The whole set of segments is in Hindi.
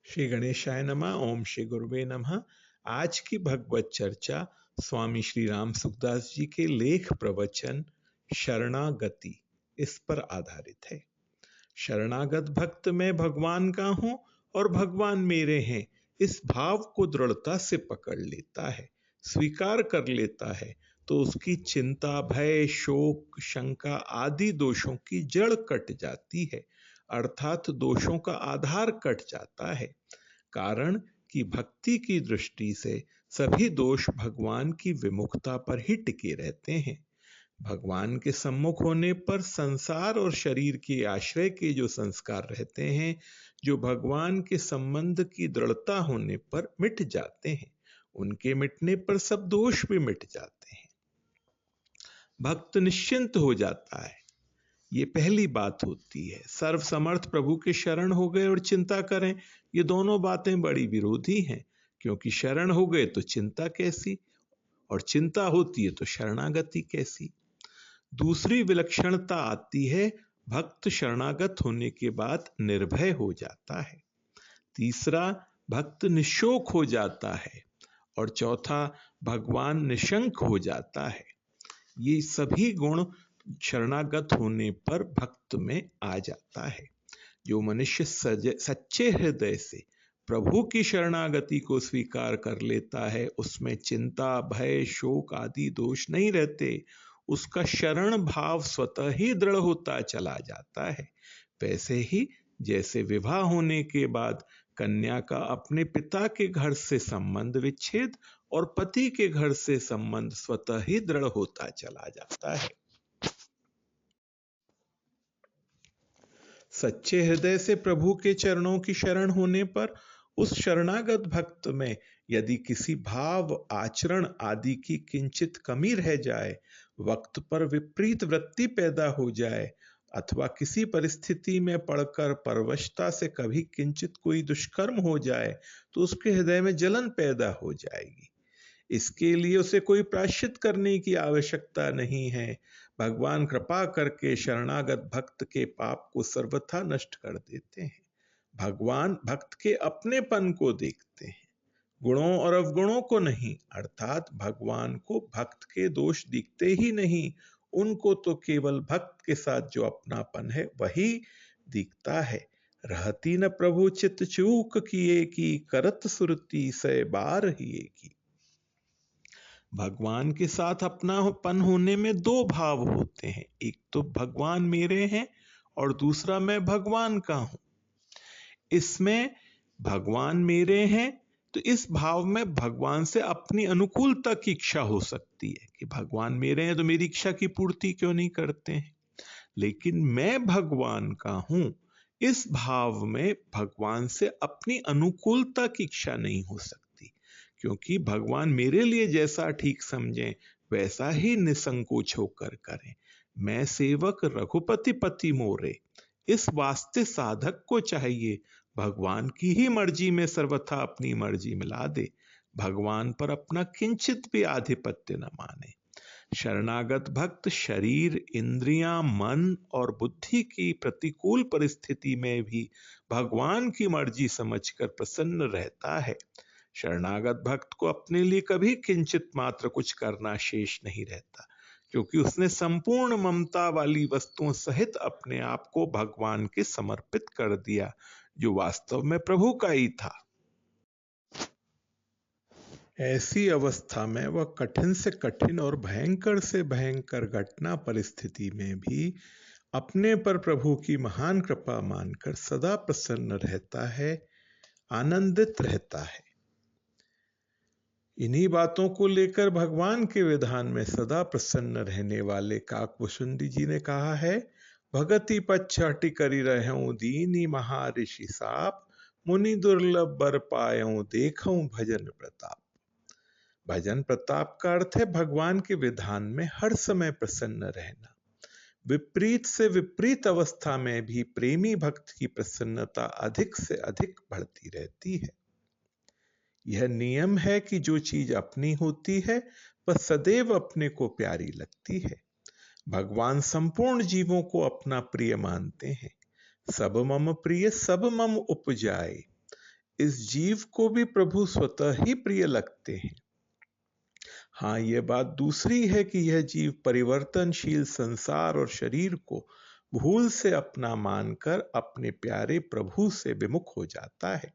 श्री गणेशाय नमः। ओम श्री गुरुवे नमः। आज की भगवत चर्चा स्वामी श्री राम सुखदास जी के लेख प्रवचन शरणागति इस पर आधारित है। शरणागत भक्त मैं भगवान का हूं और भगवान मेरे हैं, इस भाव को दृढ़ता से पकड़ लेता है, स्वीकार कर लेता है, तो उसकी चिंता, भय, शोक, शंका आदि दोषों की जड़ कट जाती है, अर्थात दोषों का आधार कट जाता है। कारण कि भक्ति की दृष्टि से सभी दोष भगवान की विमुखता पर ही टिके रहते हैं। भगवान के सम्मुख होने पर संसार और शरीर के आश्रय के जो संस्कार रहते हैं, जो भगवान के संबंध की दृढ़ता होने पर मिट जाते हैं, उनके मिटने पर सब दोष भी मिट जाते हैं। भक्त निश्चिंत हो जाता है, ये पहली बात होती है। सर्व समर्थ प्रभु के शरण हो गए और चिंता करें, ये दोनों बातें बड़ी विरोधी हैं, क्योंकि शरण हो गए तो चिंता कैसी, और चिंता होती है तो शरणागति कैसी। दूसरी विलक्षणता आती है, भक्त शरणागत होने के बाद निर्भय हो जाता है। तीसरा, भक्त निशोक हो जाता है। और चौथा, भगवान निशंक हो जाता है। ये सभी गुण शरणागत होने पर भक्त में आ जाता है। जो मनुष्य सच्चे हृदय से प्रभु की शरणागति को स्वीकार कर लेता है, उसमें चिंता, भय, शोक आदि दोष नहीं रहते, उसका शरण भाव स्वतः ही दृढ़ होता चला जाता है। वैसे ही जैसे विवाह होने के बाद कन्या का अपने पिता के घर से संबंध विच्छेद और पति के घर से संबंध स्वतः ही दृढ़ होता चला जाता है। सच्चे हृदय से प्रभु के चरणों की शरण होने पर उस शरणागत भक्त में यदि किसी भाव, आचरण आदि की किंचित कमी रह जाए, वक्त पर विपरीत वृत्ति पैदा हो जाए, अथवा किसी परिस्थिति में पड़कर परवशता से कभी किंचित कोई दुष्कर्म हो जाए, तो उसके हृदय में जलन पैदा हो जाएगी। इसके लिए उसे कोई प्रायश्चित करने की आवश्यकता नहीं है। भगवान कृपा करके शरणागत भक्त के पाप को सर्वथा नष्ट कर देते हैं। भगवान भक्त के अपनेपन को देखते हैं, गुणों और अवगुणों को नहीं। अर्थात भगवान को भक्त के दोष दिखते ही नहीं, उनको तो केवल भक्त के साथ जो अपनापन है वही दिखता है। रहती न प्रभु चित चूक किए की, करत सुरती से बार हिए की। भगवान के साथ अपनापन होने में दो भाव होते हैं, एक तो भगवान मेरे हैं और दूसरा मैं भगवान का हूं। इसमें भगवान मेरे हैं तो इस भाव में भगवान से अपनी अनुकूलता की इच्छा हो सकती है कि भगवान मेरे हैं तो मेरी इच्छा की पूर्ति क्यों नहीं करते हैं। लेकिन मैं भगवान का हूं, इस भाव में भगवान से अपनी अनुकूलता की इच्छा नहीं हो सकती, क्योंकि भगवान मेरे लिए जैसा ठीक समझें वैसा ही निसंकोच होकर करें। मैं सेवक रघुपति पति मोरे, इस वास्ते साधक को चाहिए भगवान की ही मर्जी में सर्वथा अपनी मर्जी मिला दे, भगवान पर अपना किंचित भी आधिपत्य न माने। शरणागत भक्त शरीर, इंद्रियां, मन और बुद्धि की प्रतिकूल परिस्थिति में भी भगवान की मर्जी समझकर प्रसन्न रहता है। शरणागत भक्त को अपने लिए कभी किंचित मात्र कुछ करना शेष नहीं रहता, क्योंकि उसने संपूर्ण ममता वाली वस्तुओं सहित अपने आप को भगवान के समर्पित कर दिया, जो वास्तव में प्रभु का ही था। ऐसी अवस्था में वह कठिन से कठिन और भयंकर से भयंकर घटना परिस्थिति में भी अपने पर प्रभु की महान कृपा मानकर सदा प्रसन्न रहता है, आनंदित रहता है। इन्हीं बातों को लेकर भगवान के विधान में सदा प्रसन्न रहने वाले काकभूषुंडी जी ने कहा है, भगति पच्छ हटि करि रहूं दीनी महाऋषि साप, मुनि दुर्लभ बर पायऊं देखूं भजन प्रताप। भजन प्रताप का अर्थ है भगवान के विधान में हर समय प्रसन्न रहना। विपरीत से विपरीत अवस्था में भी प्रेमी भक्त की प्रसन्नता अधिक से अधिक बढ़ती रहती है। यह नियम है कि जो चीज अपनी होती है वह सदैव अपने को प्यारी लगती है। भगवान संपूर्ण जीवों को अपना प्रिय मानते हैं। सब मम प्रिय सब मम उपजाए, इस जीव को भी प्रभु स्वतः ही प्रिय लगते हैं। हाँ, यह बात दूसरी है कि यह जीव परिवर्तनशील संसार और शरीर को भूल से अपना मानकर अपने प्यारे प्रभु से विमुख हो जाता है।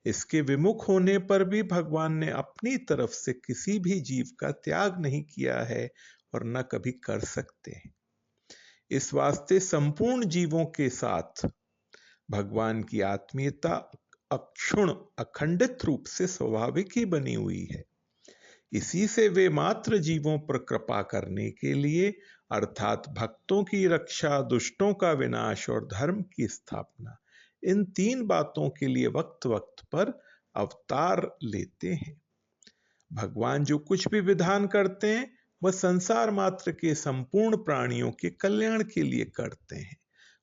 इसके विमुख होने पर भी भगवान ने अपनी तरफ से किसी भी जीव का त्याग नहीं किया है और न कभी कर सकते हैं। इस वास्ते संपूर्ण जीवों के साथ भगवान की आत्मीयता अक्षुण अखंडित रूप से स्वाभाविक ही बनी हुई है। इसी से वे मात्र जीवों पर कृपा करने के लिए अर्थात भक्तों की रक्षा, दुष्टों का विनाश और धर्म की स्थापना, इन 3 बातों के लिए वक्त वक्त पर अवतार लेते हैं। भगवान जो कुछ भी विधान करते हैं वह संसार मात्र के संपूर्ण प्राणियों के कल्याण के लिए करते हैं।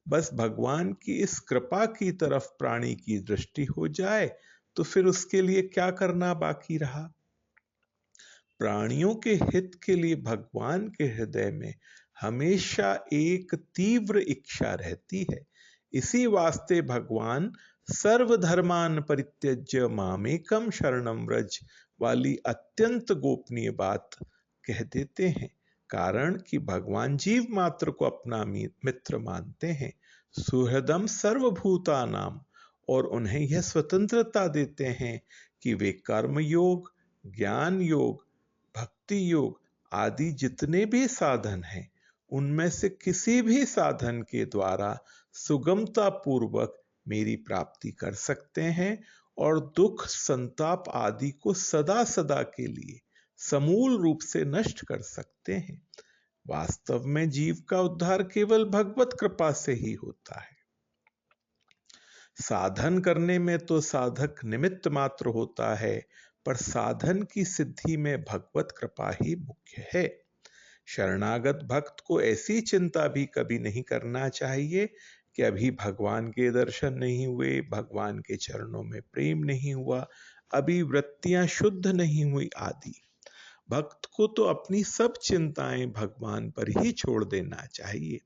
बस भगवान की इस कृपा की तरफ प्राणी की दृष्टि हो जाए तो फिर उसके लिए क्या करना बाकी रहा। प्राणियों के हित के लिए भगवान के हृदय में हमेशा एक तीव्र इच्छा रहती है। इसी वास्ते भगवान सर्वधर्मान परित्यज्य मामेकम शरणम व्रज वाली अत्यंत गोपनीय बात कह देते हैं। कारण कि भगवान जीव मात्र को अपना मित्र मानते हैं, सुहृदम सर्वभूतानाम, और उन्हें यह स्वतंत्रता देते हैं कि वे कर्म योग, ज्ञान योग, भक्ति योग आदि जितने भी साधन हैं उनमें से किसी भी साधन के द्वारा सुगमता पूर्वक मेरी प्राप्ति कर सकते हैं और दुख, संताप आदि को सदा सदा के लिए समूल रूप से नष्ट कर सकते हैं। वास्तव में जीव का उद्धार केवल भगवत कृपा से ही होता है। साधन करने में तो साधक निमित्त मात्र होता है, पर साधन की सिद्धि में भगवत कृपा ही मुख्य है। शरणागत भक्त को ऐसी चिंता भी कभी नहीं करना चाहिए कि अभी भगवान के दर्शन नहीं हुए, भगवान के चरणों में प्रेम नहीं हुआ, अभी वृत्तियां शुद्ध नहीं हुई आदि। भक्त को तो अपनी सब चिंताएं भगवान पर ही छोड़ देना चाहिए।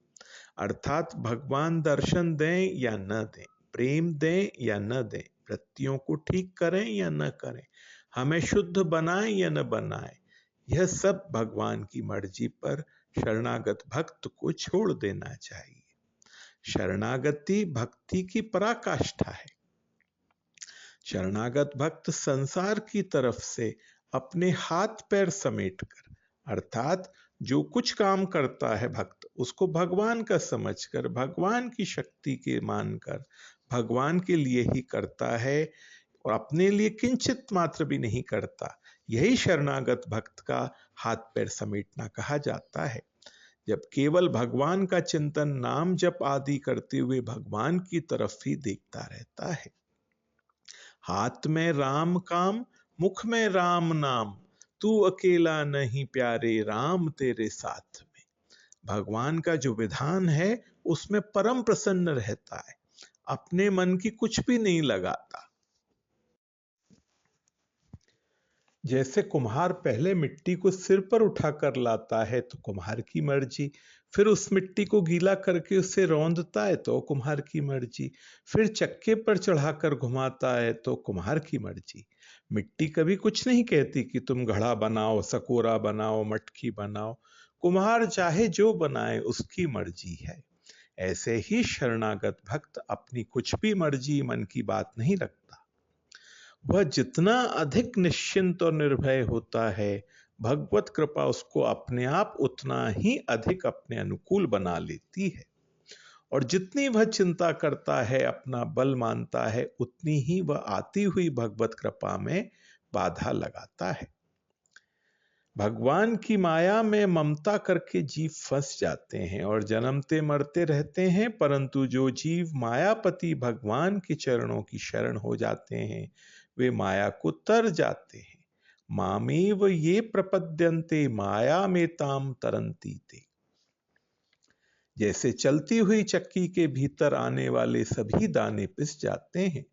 अर्थात भगवान दर्शन दें या न दें, प्रेम दें या न दें, वृत्तियों को ठीक करें या न करें, हमें शुद्ध बनाएं या न बनाएं, यह सब भगवान की मर्जी पर शरणागत भक्त को छोड़ देना चाहिए। शरणागति भक्ति की पराकाष्ठा है। शरणागत भक्त संसार की तरफ से अपने हाथ पैर समेटकर, अर्थात जो कुछ काम करता है भक्त उसको भगवान का समझकर, भगवान की शक्ति के मानकर भगवान के लिए ही करता है और अपने लिए किंचित मात्र भी नहीं करता। यही शरणागत भक्त का हाथ पैर समेटना कहा जाता है। जब केवल भगवान का चिंतन, नाम जप आदि करते हुए भगवान की तरफ ही देखता रहता है। हाथ में राम काम, मुख में राम नाम, तू अकेला नहीं प्यारे, राम तेरे साथ में। भगवान का जो विधान है उसमें परम प्रसन्न रहता है, अपने मन की कुछ भी नहीं लगाता। जैसे कुम्हार पहले मिट्टी को सिर पर उठाकर लाता है तो कुम्हार की मर्जी, फिर उस मिट्टी को गीला करके उसे रौंदता है तो कुम्हार की मर्जी, फिर चक्के पर चढ़ाकर घुमाता है तो कुम्हार की मर्जी। मिट्टी कभी कुछ नहीं कहती कि तुम घड़ा बनाओ, सकोरा बनाओ, मटकी बनाओ। कुम्हार चाहे जो बनाए उसकी मर्जी है। ऐसे ही शरणागत भक्त अपनी कुछ भी मर्जी, मन की बात नहीं रखता। वह जितना अधिक निश्चिंत और निर्भय होता है, भगवत कृपा उसको अपने आप उतना ही अधिक अपने अनुकूल बना लेती है। और जितनी वह चिंता करता है, अपना बल मानता है, उतनी ही वह आती हुई भगवत कृपा में बाधा लगाता है। भगवान की माया में ममता करके जीव फंस जाते हैं और जन्मते मरते रहते हैं, परंतु जो जीव मायापति भगवान के चरणों की शरण हो जाते हैं वे माया को तर जाते हैं। मामेव ये प्रपद्यन्ते माया में ताम तरंती ते। जैसे चलती हुई चक्की के भीतर आने वाले सभी दाने पिस जाते हैं,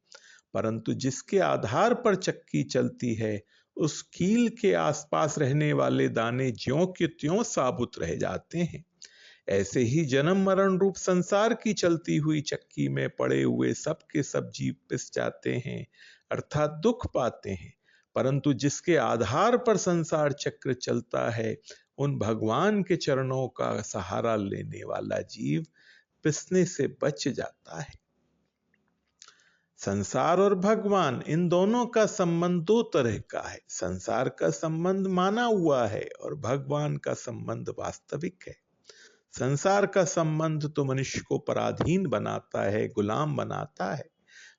परंतु जिसके आधार पर चक्की चलती है उस कील के आसपास रहने वाले दाने ज्यों के त्यों साबुत रह जाते हैं। ऐसे ही जन्म मरण रूप संसार की चलती हुई चक्की में पड़े हुए सब के सब जीव पिस जाते हैं, अर्थात दुख पाते हैं, परंतु जिसके आधार पर संसार चक्र चलता है, उन भगवान के चरणों का सहारा लेने वाला जीव पिसने से बच जाता है। संसार और भगवान, इन दोनों का संबंध दो तरह का है। संसार का संबंध माना हुआ है और भगवान का संबंध वास्तविक है। संसार का संबंध तो मनुष्य को पराधीन बनाता है, गुलाम बनाता है,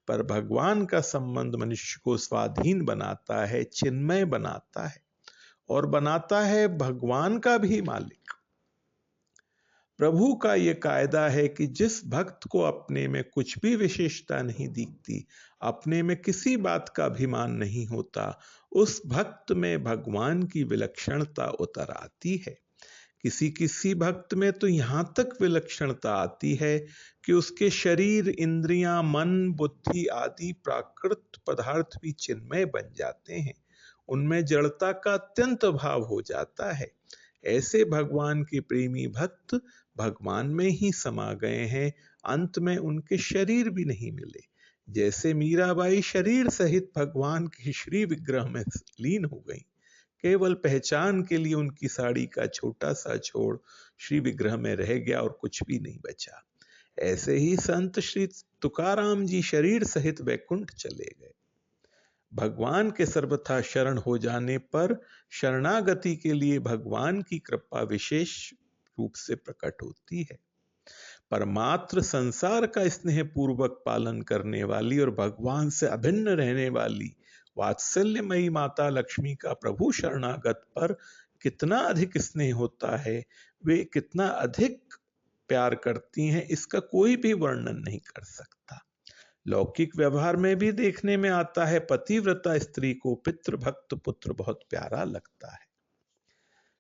पर भगवान का संबंध मनुष्य को स्वाधीन बनाता है, चिन्मय बनाता है और बनाता है भगवान का भी मालिक। प्रभु का यह कायदा है कि जिस भक्त को अपने में कुछ भी विशेषता नहीं दिखती, अपने में किसी बात का अभिमान नहीं होता, उस भक्त में भगवान की विलक्षणता उतर आती है। किसी किसी भक्त में तो यहां तक विलक्षणता आती है कि उसके शरीर, इंद्रियां, मन, बुद्धि आदि प्राकृत पदार्थ भी चिन्मय बन जाते हैं, उनमें जड़ता का अत्यंत भाव हो जाता है। ऐसे भगवान के प्रेमी भक्त भगवान में ही समा गए हैं, अंत में उनके शरीर भी नहीं मिले। जैसे मीराबाई शरीर सहित भगवान के श्री विग्रह में लीन हो गई, केवल पहचान के लिए उनकी साड़ी का छोटा सा छोड़ श्री विग्रह में रह गया और कुछ भी नहीं बचा। ऐसे ही संत श्री तुकाराम जी शरीर सहित वैकुंठ चले गए। भगवान के सर्वथा शरण हो जाने पर शरणागति के लिए भगवान की कृपा विशेष रूप से प्रकट होती है। परमात्र संसार का स्नेह पूर्वक पालन करने वाली और भगवान से अभिन्न रहने वाली वात्सल्यमयी माता लक्ष्मी का प्रभु शरणागत पर कितना अधिक स्नेह होता है, वे कितना अधिक प्यार करती हैं, इसका कोई भी वर्णन नहीं कर सकता। लौकिक व्यवहार में भी देखने में आता है, पतिव्रता स्त्री को पितृभक्त पुत्र बहुत प्यारा लगता है।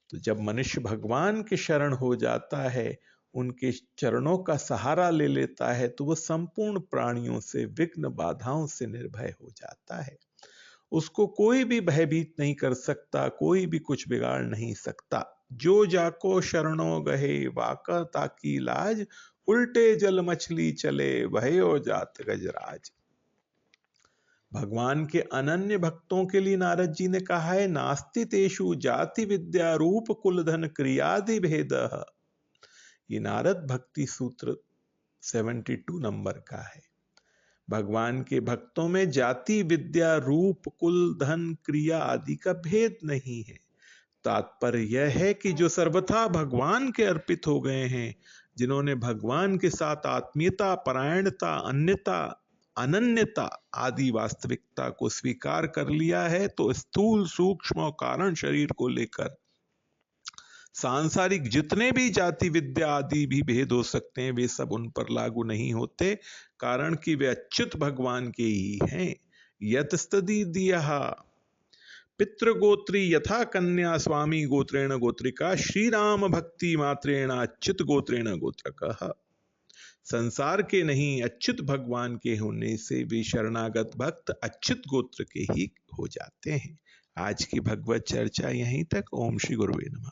तो जब मनुष्य भगवान के शरण हो जाता है, उनके चरणों का सहारा ले लेता है, तो वह संपूर्ण प्राणियों से, विघ्न बाधाओं से निर्भय हो जाता है। उसको कोई भी भयभीत नहीं कर सकता, कोई भी कुछ बिगाड़ नहीं सकता। जो जाको शरणों गहे, वाका ताकी लाज, उल्टे जल मछली चले, भयो जात गजराज। भगवान के अनन्य भक्तों के लिए नारद जी ने कहा है, नास्ति तेषु जाति विद्या रूप कुल धन क्रियादि भेद। ये नारद भक्ति सूत्र 72 नंबर का है। भगवान के भक्तों में जाति विद्या रूप कुल धन क्रिया आदि का भेद नहीं है। तात्पर्य यह है कि जो सर्वथा भगवान के अर्पित हो गए हैं, जिन्होंने भगवान के साथ आत्मीयता, परायणता, अन्यता, अनन्यता आदि वास्तविकता को स्वीकार कर लिया है, तो स्थूल, सूक्ष्म और कारण शरीर को लेकर सांसारिक जितने भी जाति विद्या आदि भी भेद हो सकते हैं, वे सब उन पर लागू नहीं होते, कारण कि वे अच्युत भगवान के ही हैं। यतस्तदि दिया पितृगोत्री यथा कन्या स्वामी गोत्रेण गोत्रिका, श्री राम भक्ति मात्रेण अच्युत गोत्रेण गोत्रकः। संसार के नहीं, अच्युत भगवान के होने से वे शरणागत भक्त अच्युत गोत्र के ही हो जाते हैं। आज की भगवत चर्चा यहीं तक। ओम श्री गुरुवे नमः।